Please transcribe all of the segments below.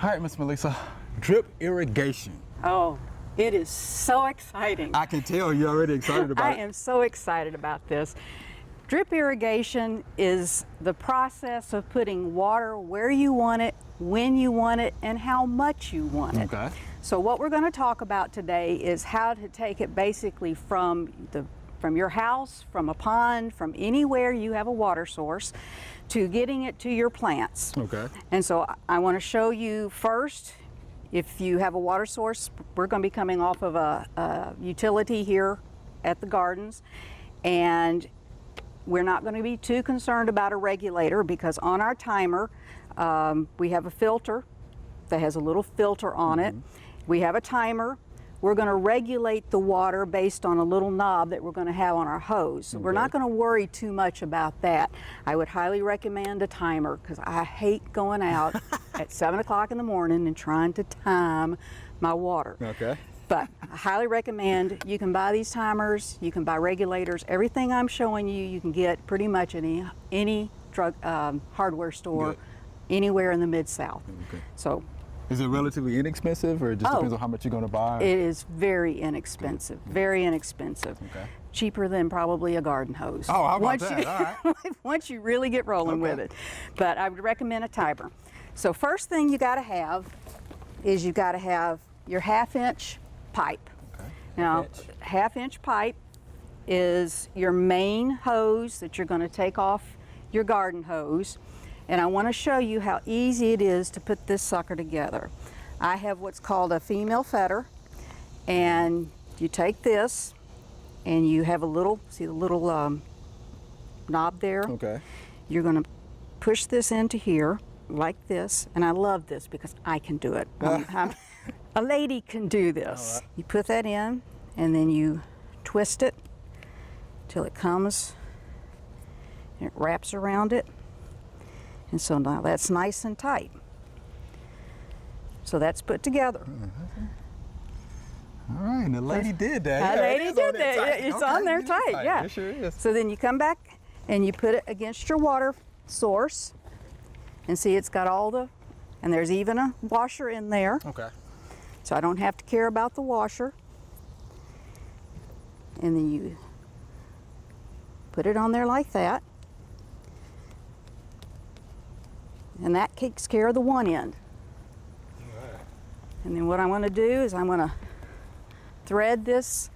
All right, Miss Melisa, drip irrigation. Oh, it is so exciting. I can tell you're already excited about it. I am so excited about this. Drip irrigation is the process of putting water where you want it, when you want it, and how much you want it. Okay. So what we're going to talk about today is how to take it basically from your house, from a pond, from anywhere you have a water source, to getting it to your plants. Okay. And so I want to show you first, if you have a water source, we're going to be coming off of a utility here at the gardens, and we're not going to be too concerned about a regulator because on our timer we have a filter that has a little filter on it. We have a timer. We're going to regulate the water based on a little knob that we're going to have on our hose. So we're not going to worry too much about that. I would highly recommend a timer because I hate going out at 7 o'clock in the morning and trying to time my water. Okay. But I highly recommend, you can buy these timers, you can buy regulators. Everything I'm showing you, you can get pretty much in any drug hardware store anywhere in the Mid-South. Okay. So. Is it relatively inexpensive, or it just depends on how much you're going to buy? It is very inexpensive, very inexpensive. Okay. Cheaper than probably a garden hose. Oh, how about that? All right. Once you really get rolling with it. But I would recommend a timer. So first thing you got to have is you got to have your half-inch pipe. Okay. Now, half-inch pipe is your main hose that you're going to take off your garden hose. And I want to show you how easy it is to put this sucker together. I have what's called a female fetter, and you take this and you have a little, see the little knob there? Okay. You're going to push this into here like this, and I love this because I can do it. A lady can do this. Right. You put that in and then you twist it till it comes and it wraps around it. And so now that's nice and tight. So that's put together. All right, and the lady did that. The lady did that. It's on there tight, yeah. It sure is. So then you come back and you put it against your water source, and see it's got all the, and there's even a washer in there. Okay. So I don't have to care about the washer. And then you put it on there like that. And that takes care of the one end. Right. And then what I'm going to do is I'm going to thread this.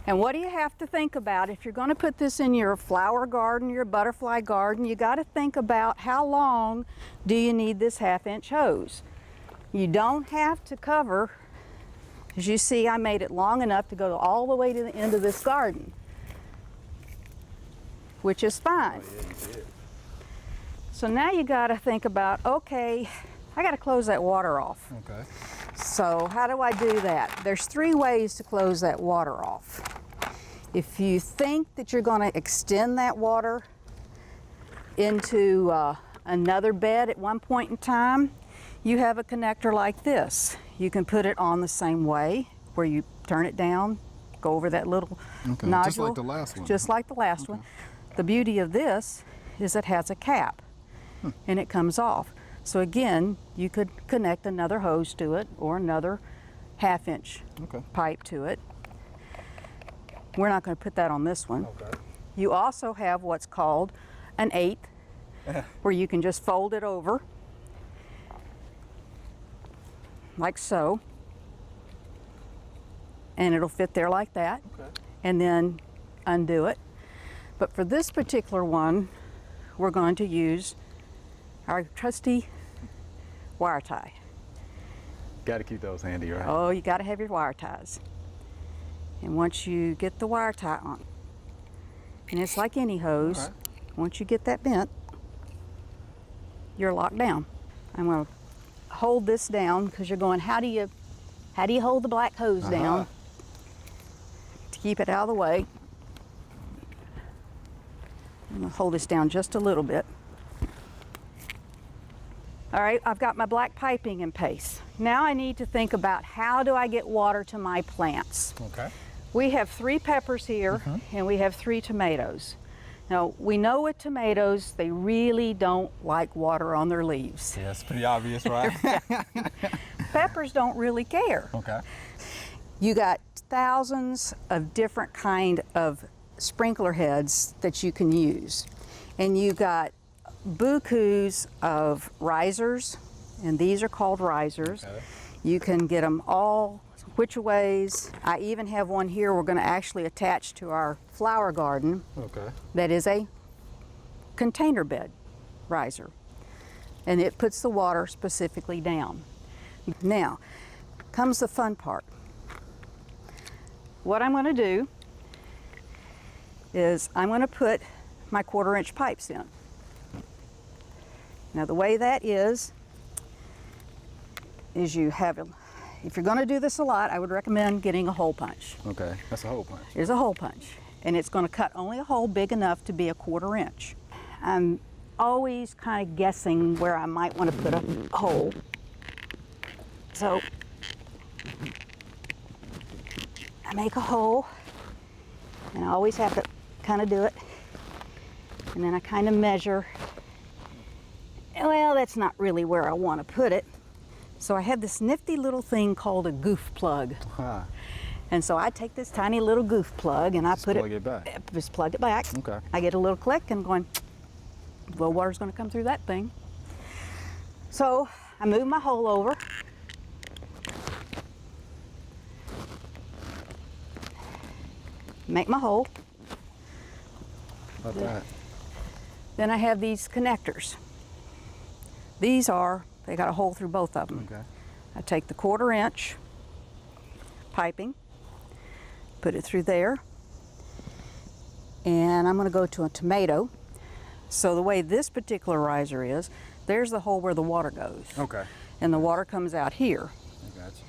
And what do you have to think about if you're going to put this in your flower garden, your butterfly garden? You got to think about how long do you need this half-inch hose. You don't have to cover, as you see, I made it long enough to go all the way to the end of this garden, which is fine. Oh, yeah, you did. So now you got to think about, okay, I got to close that water off. Okay. So how do I do that? There's 3 ways to close that water off. If you think that you're going to extend that water into another bed at one point in time, you have a connector like this. You can put it on the same way, where you turn it down, go over that little nodule. Just like the last one. Just like the last one. The beauty of this is it has a cap. And it comes off. So again, you could connect another hose to it or another half-inch pipe to it. We're not going to put that on this one. Okay. You also have what's called an 1/8, where you can just fold it over like so, and it'll fit there like that, and then undo it. But for this particular one, we're going to use our trusty wire tie. Got to keep those handy, right? Oh, you got to have your wire ties. And once you get the wire tie on, and it's like any hose, once you get that bent, you're locked down. I'm going to hold this down because you're going, how do you hold the black hose down to keep it out of the way? I'm going to hold this down just a little bit. All right, I've got my black piping in place. Now I need to think about, how do I get water to my plants? Okay. We have 3 peppers here and we have 3 tomatoes. Now, we know with tomatoes, they really don't like water on their leaves. Yeah, it's pretty obvious, right? Peppers don't really care. Okay. You got thousands of different kind of sprinkler heads that you can use. And you got bukus of risers, and these are called risers. Okay. You can get them all which ways. I even have one here we're going to actually attach to our flower garden. Okay. That is a container bed riser, and it puts the water specifically down. Now comes the fun part. What I'm going to do is I'm going to put my 1/4-inch pipes in. Now the way that is you have, if you're going to do this a lot, I would recommend getting a hole punch. Okay, that's a hole punch. Here's a hole punch, and it's going to cut only a hole big enough to be a 1/4 inch. I'm always kind of guessing where I might want to put a hole. So I make a hole, and I always have to kind of do it, and then I kind of measure. Well, that's not really where I want to put it. So I have this nifty little thing called a goof plug. Huh. And so I take this tiny little goof plug and I Just put plug it back. Just plug it back. Okay. I get a little click and going, well, water's going to come through that thing. So I move my hole over. Make my hole. About that. Then I have these connectors. They got a hole through both of them. Okay. I take the 1/4 inch piping, put it through there, and I'm going to go to a tomato. So the way this particular riser is, there's the hole where the water goes. Okay. And the water comes out here. I got you.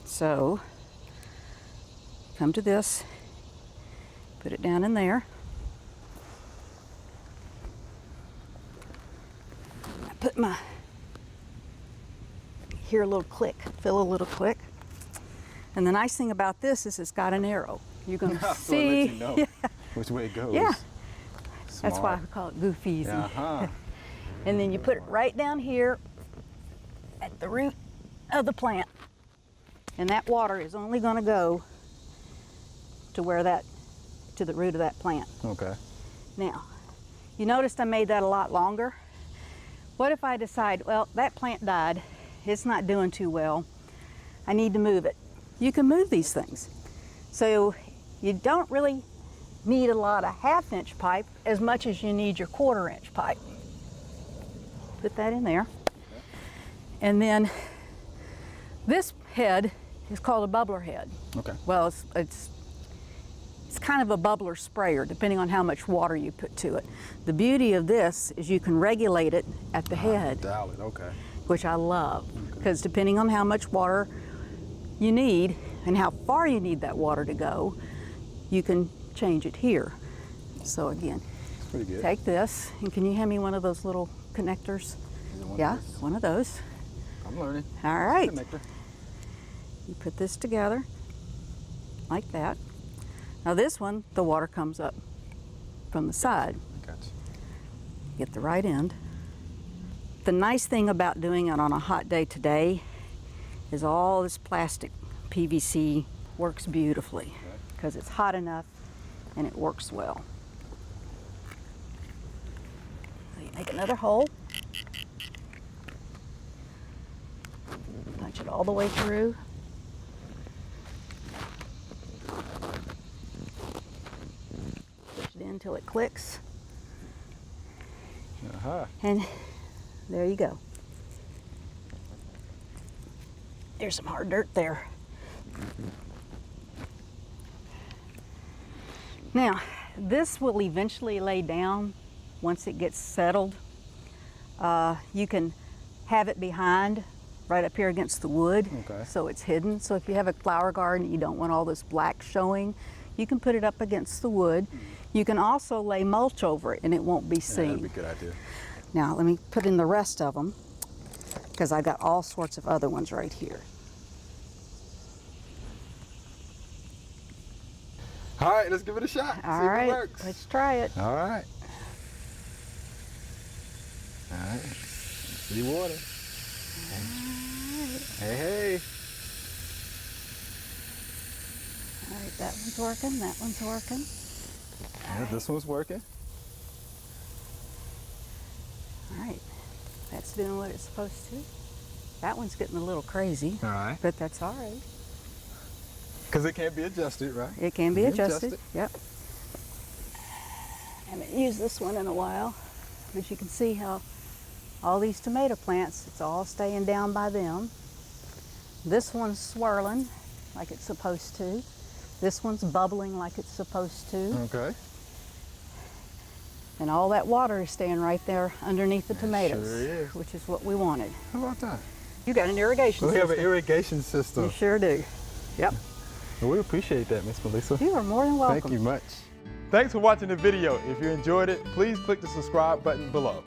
So come to this, put it down in there. I put my, hear a little click, feel a little click. And the nice thing about this is it's got an arrow. You're going to So it see. lets you know which way it goes. Yeah. Smart. That's why we call it goof easy. Uh-huh. And then you put it right down here at the root of the plant. And that water is only going to go to to the root of that plant. Okay. Now, you noticed I made that a lot longer. What if I decide, well, that plant died, it's not doing too well, I need to move it? You can move these things. So you don't really need a lot of 1/2 inch pipe as much as you need your 1/4 inch pipe. Put that in there. And then this head is called a bubbler head. Okay. Well, it's kind of a bubbler sprayer, depending on how much water you put to it. The beauty of this is you can regulate it at the head, Dial it. Okay. which I love, because depending on how much water you need and how far you need that water to go, you can change it here. So again, It's pretty good. take this, and can you hand me one of those little connectors? Is it one Yeah, of those? one of those. I'm learning. All right. Connector. You put this together like that. Now this one, the water comes up from the side. Got you. Get the right end. The nice thing about doing it on a hot day today is all this plastic PVC works beautifully because it's hot enough and it works well. So you make another hole. Punch it all the way through. Push it in until it clicks. Uh-huh. And there you go. There's some hard dirt there. Now, this will eventually lay down once it gets settled. You can have it behind, right up here against the wood, Okay. so it's hidden. So if you have a flower garden, you don't want all this black showing, you can put it up against the wood. You can also lay mulch over it and it won't be Yeah, seen. that'd be a good idea. Now let me put in the rest of them because I got all sorts of other ones right here. All right, let's give it a shot. All See right, if it works. let's try it. All right. All right. See water. Hey, hey. All right, that one's working, that one's working. Yeah, this one's working. All right, that's doing what it's supposed to. That one's getting a little crazy. All right. But that's all right. Because it can't be adjusted, right? It can be adjusted. adjusted. Yep. I haven't used this one in a while, but you can see how all these tomato plants, it's all staying down by them. This one's swirling like it's supposed to. This one's bubbling like it's supposed to. Okay. And all that water is staying right there underneath the tomatoes, sure is. which is what we wanted. How about that? You got an irrigation We system. have an irrigation system. You sure do. Yep. Well, we appreciate that, Miss Melisa. You are more than welcome. Thank you much. Thanks for watching the video. If you enjoyed it, please click the subscribe button below.